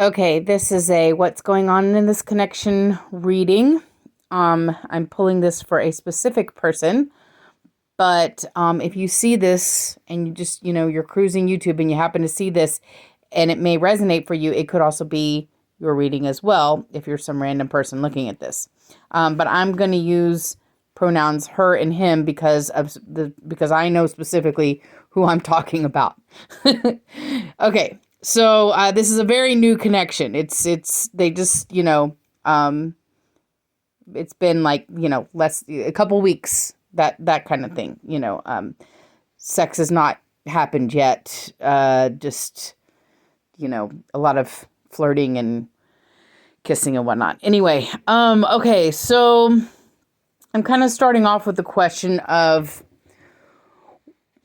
Okay, this is a what's going on in this connection reading. I'm pulling this for a specific person, but if you see this and you just, you're cruising YouTube and you happen to see this and it may resonate for you, it could also be your reading as well if you're some random person looking at this. But I'm going to use pronouns her and him because I know specifically who I'm talking about. Okay, so this is a very new connection. It's they just it's been like less a couple weeks, that kind of thing. Sex has not happened yet. Just a lot of flirting and kissing and whatnot. Anyway, okay, so I'm kind of starting off with the question of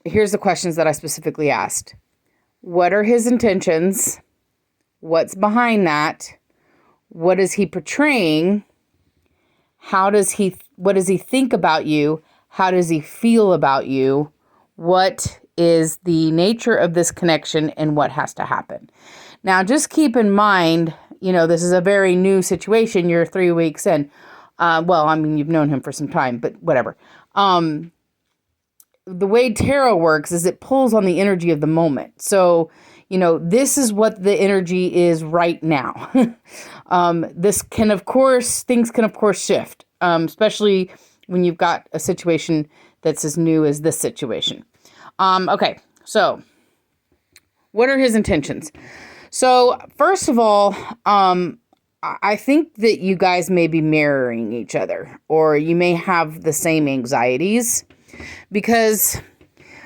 here's the questions that I specifically asked. What are his intentions? What's behind that? What is he portraying? What does he think about you? How does he feel about you? What is the nature of this connection and what has to happen? Now, just keep in mind, this is a very new situation. You're 3 weeks in. Well, I mean, you've known him for some time, but whatever. The way tarot works is it pulls on the energy of the moment. So, this is what the energy is right now. Things can of course shift, especially when you've got a situation that's as new as this situation. Okay, so what are his intentions? So first of all, I think that you guys may be mirroring each other, or you may have the same anxieties. Because,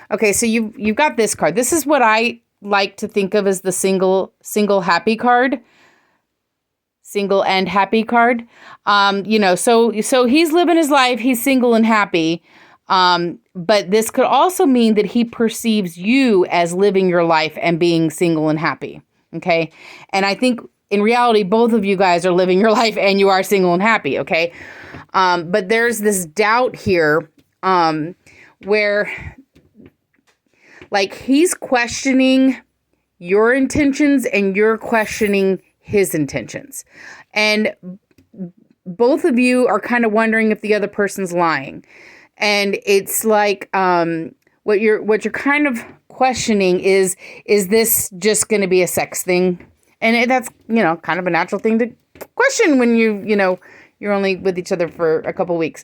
okay, so you've got this card. This is what I like to think of as the single happy card. Single and happy card. So he's living his life. He's single and happy. But this could also mean that he perceives you as living your life and being single and happy. Okay. And I think in reality, both of you guys are living your life and you are single and happy. Okay. But there's this doubt here. Where like he's questioning your intentions and you're questioning his intentions. And both of you are kind of wondering if the other person's lying. And it's like what you're kind of questioning is this just going to be a sex thing? And that's, kind of a natural thing to question when you're only with each other for a couple weeks.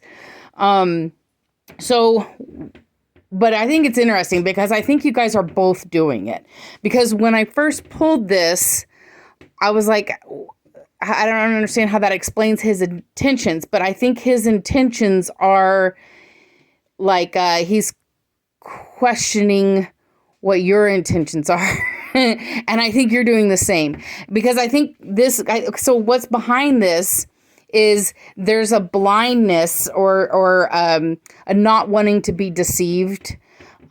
But I think it's interesting because I think you guys are both doing it. Because when I first pulled this, I was like, I don't understand how that explains his intentions. But I think his intentions are like he's questioning what your intentions are. And I think you're doing the same. Because I think so what's behind this is there's a blindness or a not wanting to be deceived,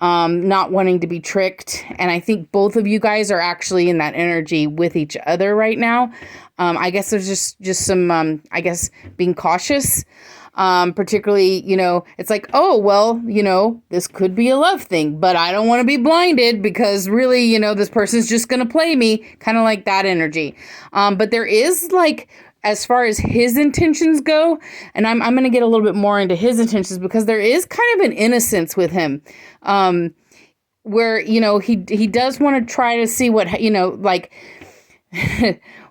not wanting to be tricked. And I think both of you guys are actually in that energy with each other right now. I guess there's just some, being cautious. Particularly, it's like, oh, well, this could be a love thing, but I don't want to be blinded because really, this person's just going to play me, kind of like that energy. But there is like, as far as his intentions go, and I'm going to get a little bit more into his intentions because there is kind of an innocence with him, where, he does want to try to see what, like,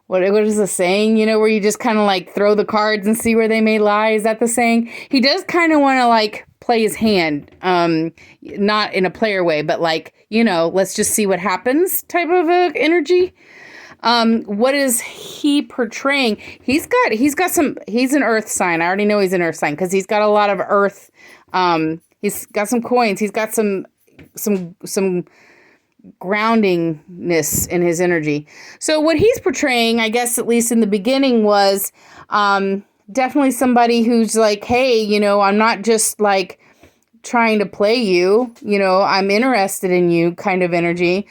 what is the saying, where you just kind of like throw the cards and see where they may lie. Is that the saying? He does kind of want to like play his hand, not in a player way, but like, let's just see what happens type of energy. What is he portraying? He's an earth sign. I already know he's an earth sign because he's got a lot of earth. He's got some coins. He's got some groundingness in his energy. So what he's portraying, I guess, at least in the beginning was, definitely somebody who's like, hey, I'm not just like trying to play you, I'm interested in you kind of energy.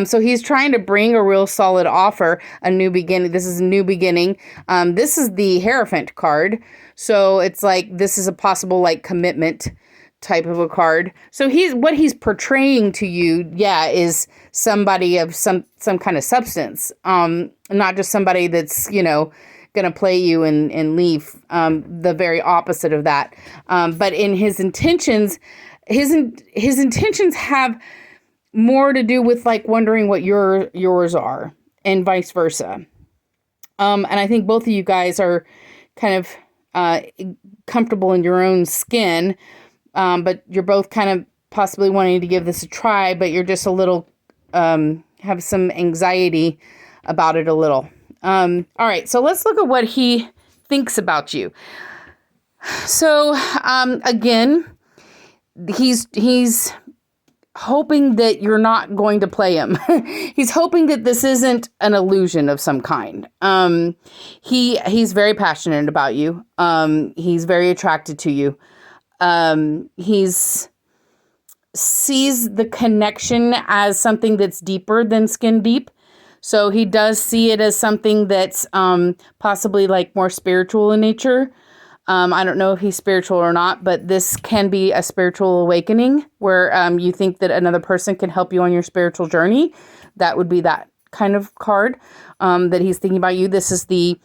So he's trying to bring a real solid offer, a new beginning. This is a new beginning. This is the Hierophant card. So it's like, this is a possible like commitment type of a card. So he's portraying to you, is somebody of some kind of substance. Not just somebody that's, gonna play you and leave. The very opposite of that. But in his intentions, his intentions have more to do with like wondering what yours are, and vice versa. And I think both of you guys are kind of comfortable in your own skin, but you're both kind of possibly wanting to give this a try, but you're just a little, have some anxiety about it a little. All right, so let's look at what he thinks about you. So, again, he's hoping that you're not going to play him. He's hoping that this isn't an illusion of some kind. He's very passionate about you. He's very attracted to you. He's sees the connection as something that's deeper than skin deep. So he does see it as something that's possibly like more spiritual in nature. I don't know if he's spiritual or not, but this can be a spiritual awakening where you think that another person can help you on your spiritual journey. That would be that kind of card that he's thinking about you. This is the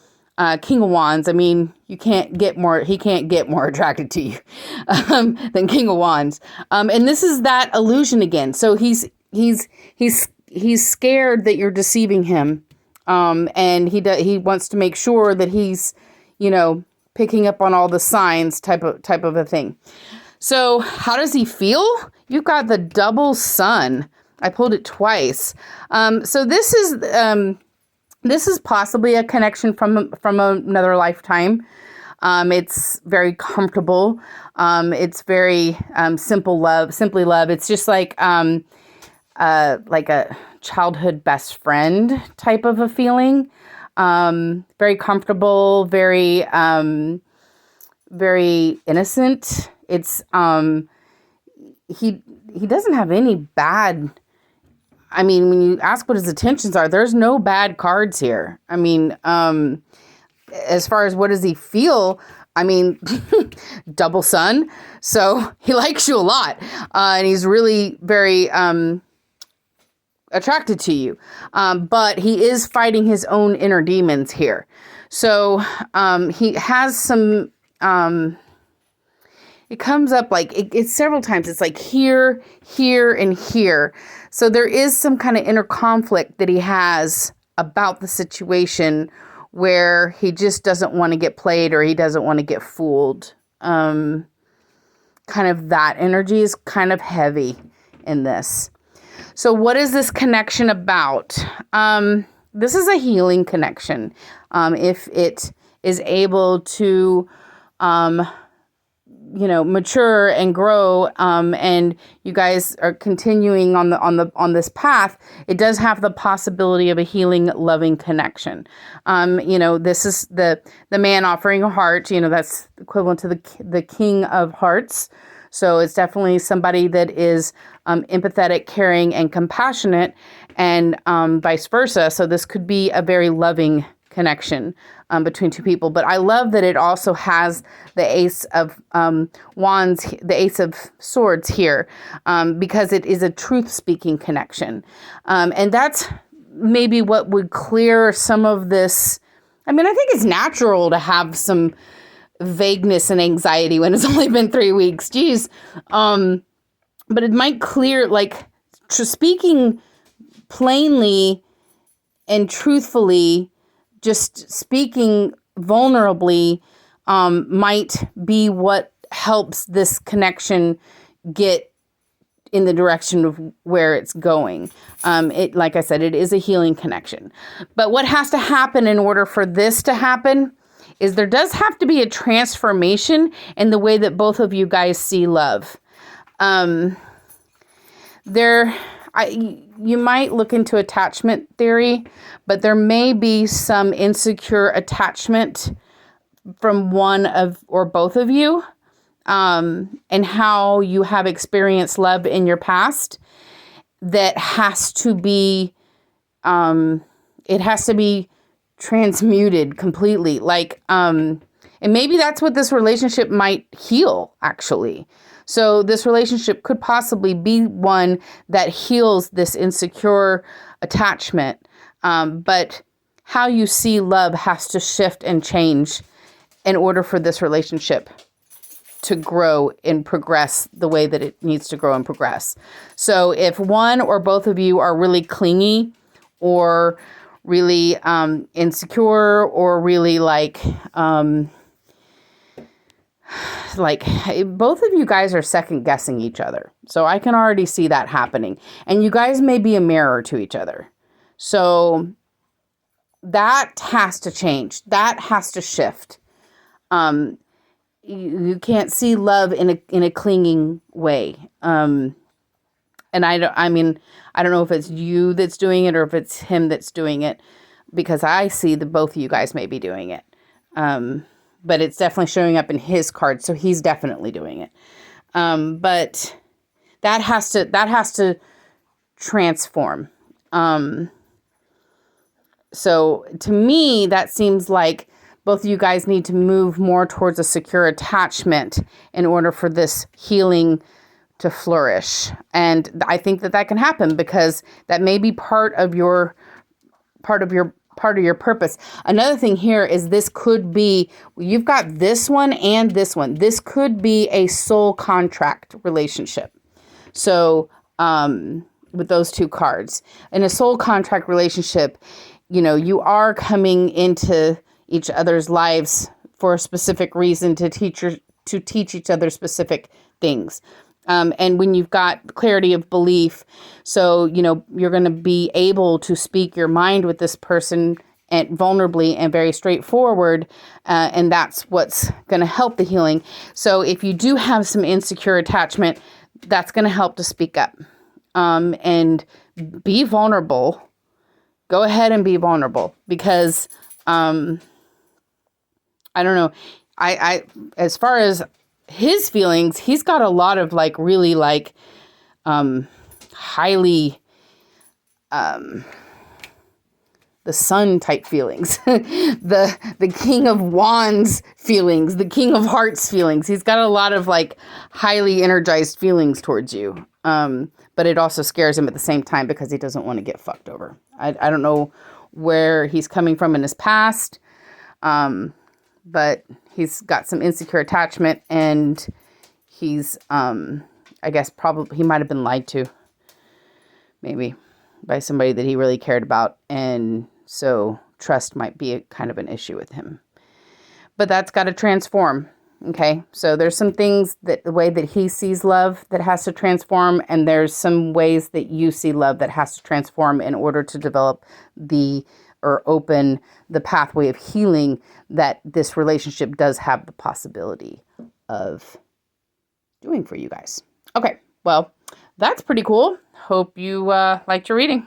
King of Wands. I mean, he can't get more attracted to you than King of Wands. And this is that illusion again. So he's scared that you're deceiving him. And he wants to make sure that he's, picking up on all the signs type of a thing. So how does he feel? You've got the double sun. I pulled it twice. So this is possibly a connection from another lifetime. It's very comfortable. It's very simply love. It's just like a childhood best friend type of a feeling. Very comfortable, very innocent. It's, he doesn't have any bad, I mean, when you ask what his intentions are, there's no bad cards here. I mean, as far as what does he feel, I mean, double sun. So he likes you a lot. And he's really very, attracted to you. But he is fighting his own inner demons here. So, he has some, it comes up like it's several times. It's like here, and here. So there is some kind of inner conflict that he has about the situation where he just doesn't want to get played or he doesn't want to get fooled. Kind of that energy is kind of heavy in this. So what is this connection about? This is a healing connection. If it is able to, mature and grow, and you guys are continuing on this path, it does have the possibility of a healing, loving connection. This is the man offering a heart. That's equivalent to the King of Hearts. So it's definitely somebody that is empathetic, caring, and compassionate, and vice versa. So this could be a very loving connection between two people. But I love that it also has the Ace of Wands, the Ace of Swords here, because it is a truth-speaking connection. And that's maybe what would clear some of this. I mean, I think it's natural to have some vagueness and anxiety when it's only been 3 weeks. Geez. But it might clear, like, speaking plainly and truthfully, just speaking vulnerably, might be what helps this connection get in the direction of where it's going. Like I said, it is a healing connection. But what has to happen in order for this to happen is there does have to be a transformation in the way that both of you guys see love. You might look into attachment theory, but there may be some insecure attachment from one of or both of you, and how you have experienced love in your past that has to be, it has to be transmuted completely. Like, And maybe that's what this relationship might heal, actually. So this relationship could possibly be one that heals this insecure attachment. But how you see love has to shift and change in order for this relationship to grow and progress the way that it needs to grow and progress. So if one or both of you are really clingy or really insecure or really like both of you guys are second guessing each other. So I can already see that happening. And you guys may be a mirror to each other. So that has to change. That has to shift. You can't see love in a clinging way. And I don't know if it's you that's doing it or if it's him that's doing it, because I see that both of you guys may be doing it. But it's definitely showing up in his card, so he's definitely doing it. But that has to transform. So to me, that seems like both of you guys need to move more towards a secure attachment in order for this healing to flourish. And I think that can happen because that may be part of your purpose. Another thing here is this could be, you've got this one and this one. This could be a soul contract relationship. So with those two cards, in a soul contract relationship, you are coming into each other's lives for a specific reason to teach each other specific things. And when you've got clarity of belief, so, you're going to be able to speak your mind with this person and vulnerably and very straightforward. And that's what's going to help the healing. So if you do have some insecure attachment, that's going to help to speak up, and be vulnerable. Go ahead and be vulnerable because, I don't know. I as far as his feelings, he's got a lot of really highly the sun type feelings, the King of Wands feelings, the King of Hearts feelings. He's got a lot of highly energized feelings towards you. But it also scares him at the same time because he doesn't want to get fucked over. I don't know where he's coming from in his past. But he's got some insecure attachment, and he's, I guess probably, he might have been lied to, maybe, by somebody that he really cared about. And so trust might be kind of an issue with him. But that's got to transform. Okay, so there's some things that the way that he sees love that has to transform, and there's some ways that you see love that has to transform in order to develop or open the pathway of healing that this relationship does have the possibility of doing for you guys. Okay, well, that's pretty cool. Hope you liked your reading.